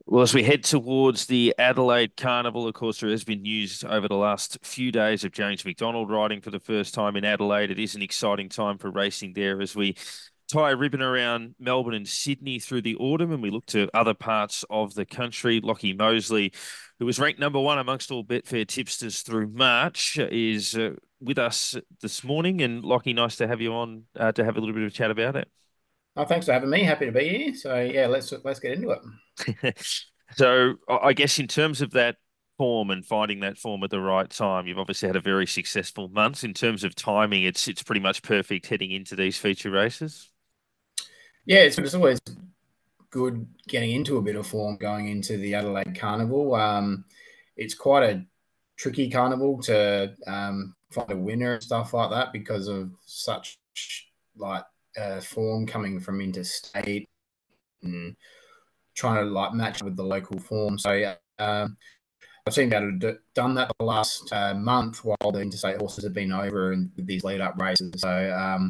Well, as we head towards the Adelaide Carnival, of course, there has been news over the last few days of James McDonald riding for the first time in Adelaide. It is an exciting time for racing there as we tie a ribbon around Melbourne and Sydney through the autumn, and we look to other parts of the country. Lachie Mosley, who was ranked number one amongst all Betfair tipsters through March, is with us this morning. And Lachie, nice to have you on to have a little bit of a chat about it. Oh, thanks for having me. Happy to be here. So yeah, let's get into it. So I guess in terms of that form and finding that form at the right time, you've obviously had a very successful month. In terms of timing, it's pretty much perfect heading into these feature races. Yeah, it's always good getting into a bit of form going into the Adelaide Carnival. It's quite a tricky carnival to find a winner and stuff like that because of such like form coming from interstate and trying to like match with the local form. So I've seen that done that the last month while the interstate horses have been over and with these lead up races. So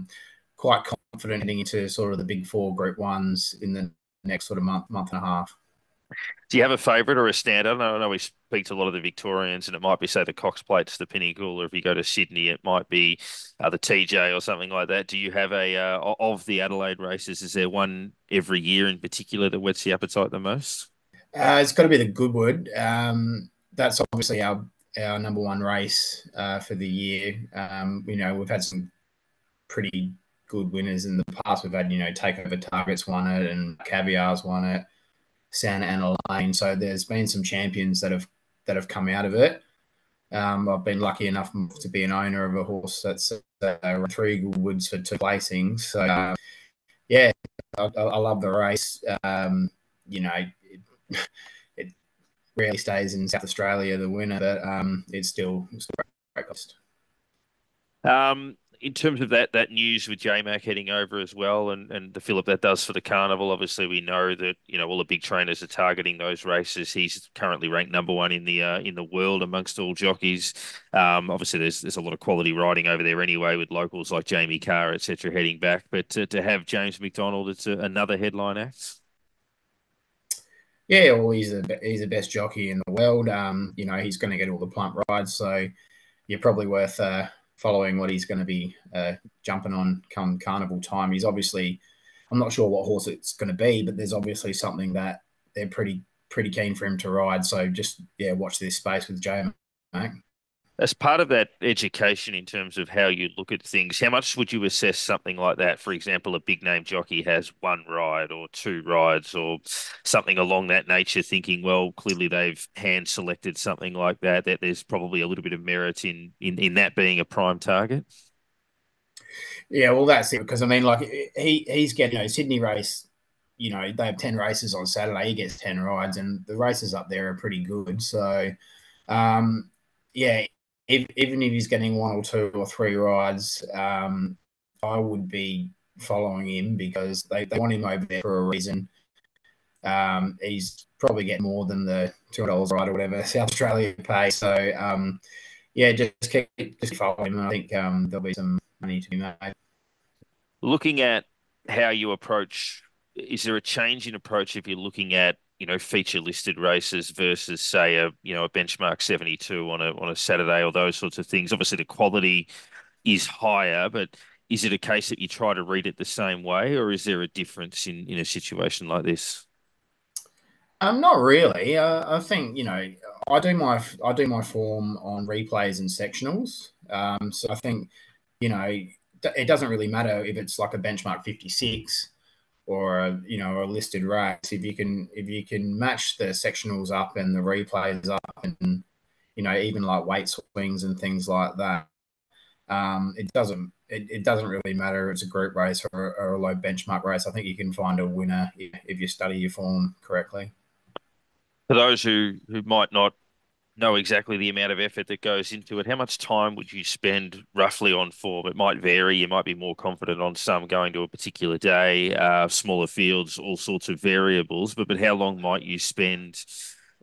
quite confident heading into sort of the big four Group Ones in the next sort of month and a half. Do you have a favourite or a standout? I know we speak to a lot of the Victorians, and it might be, say, the Cox Plate's the pinnacle, or if you go to Sydney, it might be the TJ or something like that. Do you have of the Adelaide races, is there one every year in particular that whets the appetite the most? It's got to be the Goodwood. That's obviously our number one race for the year. We've had some pretty good winners in the past. We've had, Takeover Targets won it and Caviar's won it, Santa Ana Lane. So there's been some champions that have come out of it. I've been lucky enough to be an owner of a horse that's three Goodwoods for two placings. So yeah, I love the race. It rarely stays in South Australia, the winner, but it's still great cost. In terms of that news with JMac heading over as well, and the fillip that does for the carnival, obviously we know that all the big trainers are targeting those races. He's currently ranked number one in the world amongst all jockeys. Obviously there's a lot of quality riding over there anyway with locals like Jamie Carr, etc. heading back, but to have James McDonald, it's another headline act. Yeah, well, he's the best jockey in the world. He's going to get all the plump rides, so you're probably worth following what he's going to be jumping on come carnival time. He's obviously, I'm not sure what horse it's going to be, but there's obviously something that they're pretty keen for him to ride. So just watch this space with Jay, mate. As part of that education in terms of how you look at things, how much would you assess something like that? For example, a big name jockey has one ride or two rides or something along that nature, thinking, well, clearly they've hand selected something like that, that there's probably a little bit of merit in that being a prime target. Yeah, well, that's it because I mean, like he's getting Sydney race. They have 10 races on Saturday. He gets 10 rides, and the races up there are pretty good. So, yeah, even if he's getting one or two or three rides, I would be following him because they want him over there for a reason. He's probably getting more than the $200 ride or whatever South Australia pay. So, yeah, just following him. I think there'll be some money to be made. Looking at how you approach, is there a change in approach if you're looking at, feature listed races versus say a benchmark 72 on a Saturday or those sorts of things? Obviously the quality is higher, but is it a case that you try to read it the same way, or is there a difference in a situation like this? Not really. I think I do my form on replays and sectionals. So I think it doesn't really matter if it's like a benchmark 56 or a listed race. If you can match the sectionals up and the replays up and even like weight swings and things like that, it doesn't really matter if it's a group race or a low benchmark race. I think you can find a winner if you study your form correctly. For those who might not know exactly the amount of effort that goes into it, how much time would you spend roughly on form? It might vary. You might be more confident on some going to a particular day, smaller fields, all sorts of variables. But how long might you spend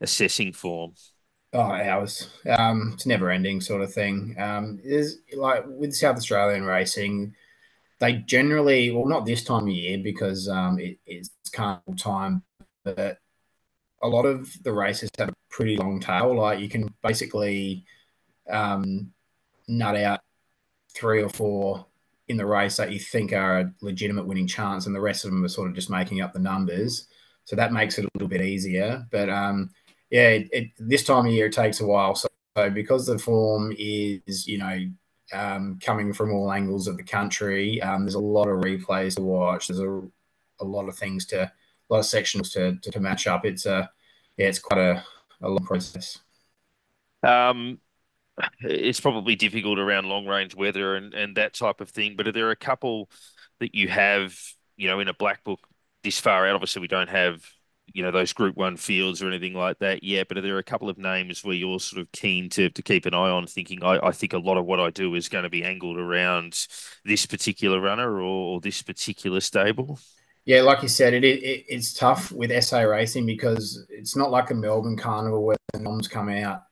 assessing form? Oh, hours. It's never ending sort of thing. There's like with South Australian racing, they generally, well, not this time of year because it's carnival time, but a lot of the races have a pretty long tail. Like you can basically nut out 3 or 4 in the race that you think are a legitimate winning chance, and the rest of them are sort of just making up the numbers. So that makes it a little bit easier. But yeah, this time of year it takes a while. So because the form is, coming from all angles of the country, there's a lot of replays to watch. There's a lot of things a lot of sections to match up. It's quite a long process. Um, it's probably difficult around long range weather and that type of thing. But are there a couple that you have, in a black book this far out? Obviously, we don't have, those Group One fields or anything like that yet. But are there a couple of names where you're sort of keen to keep an eye on, thinking, I think a lot of what I do is going to be angled around this particular runner or this particular stable? Yeah, like you said, it's tough with SA racing because it's not like a Melbourne Carnival where the noms come out,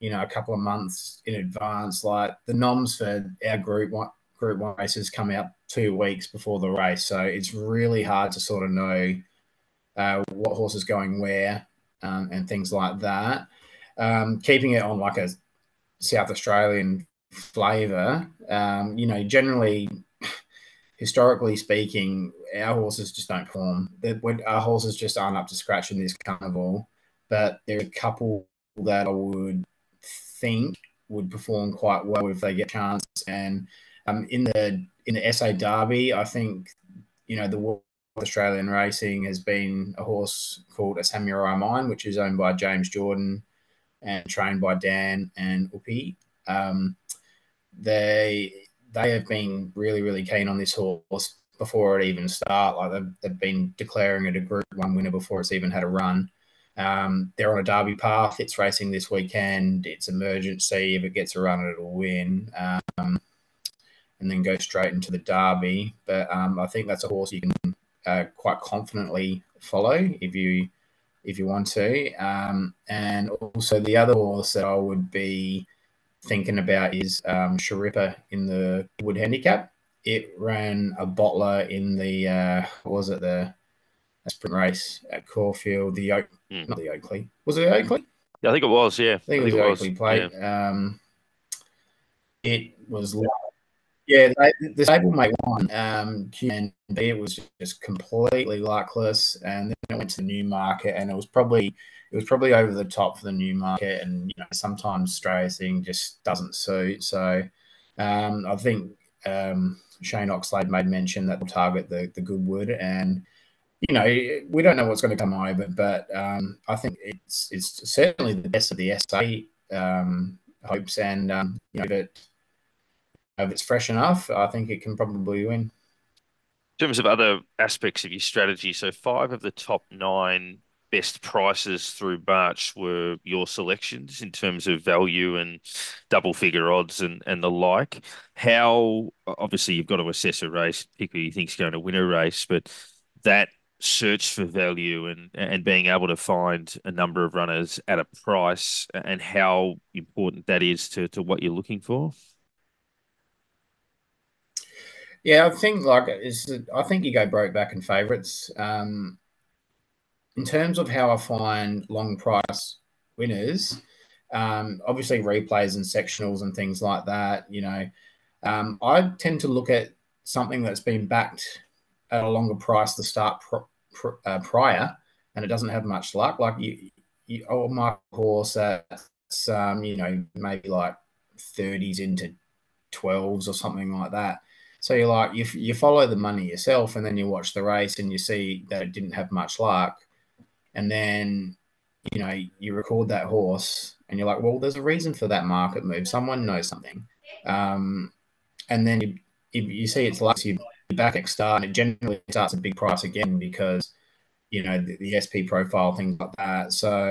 a couple of months in advance. Like the noms for our Group One races come out 2 weeks before the race, so it's really hard to sort of know what horse is going where, and things like that. Keeping it on like a South Australian flavour, generally, historically speaking, our horses just don't perform. Our horses just aren't up to scratch in this carnival. But there are a couple that I would think would perform quite well if they get a chance. And in the SA Derby, I think the World Australian Racing has been a horse called a Samurai Mine, which is owned by James Jordan and trained by Dan and Upi. Um, they they have been really, really keen on this horse before it even start. Like they've been declaring it a Group One winner before it's even had a run. They're on a Derby path. It's racing this weekend. It's emergency. If it gets a run, it'll win, and then go straight into the Derby. But I think that's a horse you can quite confidently follow if you want to. And also the other horse that I would be thinking about is Sharippa in the Wood Handicap. It ran a bottler in the what was it, the sprint race at Caulfield, Mm. not the Oakley. Was it the Oakley? Yeah, I think it was. Yeah, I think I it think was it the was. Oakley Yeah. plate. It was, yeah, the stablemate won. And it was just completely luckless, and then it went to the Newmarket, and it was probably over the top for the Newmarket, and sometimes Stracing just doesn't suit. So I think Shane Oxlade made mention that they'll target the Goodwood, and we don't know what's going to come over, but I think it's certainly the best of the SA hopes, and if it's fresh enough, I think it can probably win. In terms of other aspects of your strategy, so 5 of the top 9 best prices through March were your selections in terms of value and double figure odds and the like. How, obviously, you've got to assess a race, pick who you think's going to win a race, but that search for value and being able to find a number of runners at a price and how important that is to what you're looking for. Yeah, I think you go broke back in favourites. In terms of how I find long price winners, obviously replays and sectionals and things like that. I tend to look at something that's been backed at a longer price to start prior, and it doesn't have much luck. Like my horse that's maybe like 30s into 12s or something like that. So you're like you follow the money yourself, and then you watch the race and you see that it didn't have much luck, and then you record that horse, and you're like, well, there's a reason for that market move. Someone knows something, and then you see it's like you back at start, and it generally starts a big price again because the SP profile, things like that. So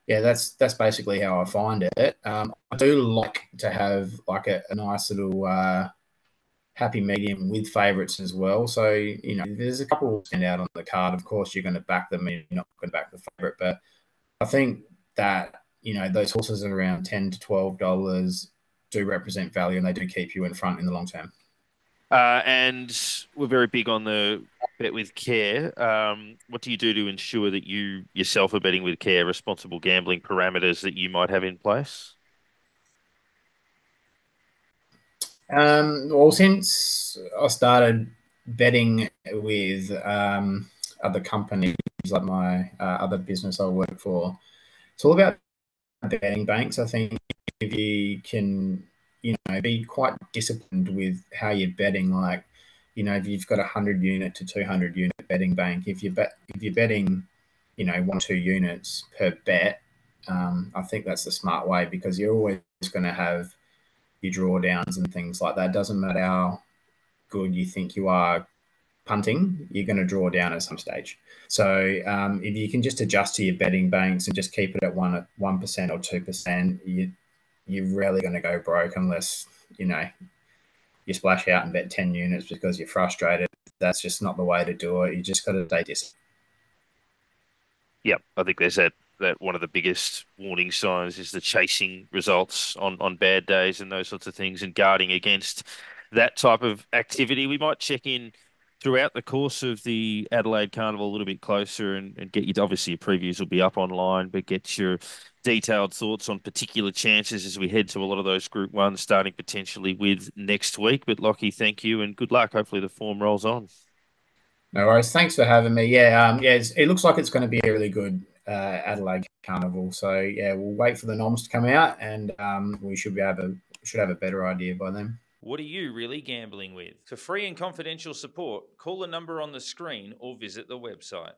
yeah, that's basically how I find it. I do like to have like a nice little happy medium with favourites as well. So there's a couple stand out on the card. Of course, you're going to back them, and you're not going to back the favourite. But I think that those horses at around $10 to $12 do represent value, and they do keep you in front in the long term. And we're very big on the bet with care. What do you do to ensure that you yourself are betting with care, responsible gambling parameters that you might have in place? Well, since I started betting with other companies, like my other business I work for, it's all about betting banks. I think if you can, be quite disciplined with how you're betting, like, if you've got 100 unit to 200 unit betting bank, if you're betting, 1 2 units per bet, I think that's the smart way because you're always going to have your drawdowns and things like that. It doesn't matter how good you think you are punting, you're going to draw down at some stage. So if you can just adjust to your betting banks and just keep it at 1% or 2%, you're rarely going to go broke unless you splash out and bet 10 units because you're frustrated. That's just not the way to do it. You just got to stay disciplined. Yeah, I think there's that one of the biggest warning signs is the chasing results on bad days and those sorts of things and guarding against that type of activity. We might check in throughout the course of the Adelaide Carnival a little bit closer and get you, obviously your previews will be up online, but get your detailed thoughts on particular chances as we head to a lot of those Group 1 starting potentially with next week. But Lachie, thank you and good luck. Hopefully the form rolls on. No worries. Thanks for having me. Yeah, it looks like it's going to be a really good Adelaide Carnival. So yeah, we'll wait for the noms to come out, and we should have a better idea by then. What are you really gambling with? For free and confidential support, call the number on the screen or visit the website.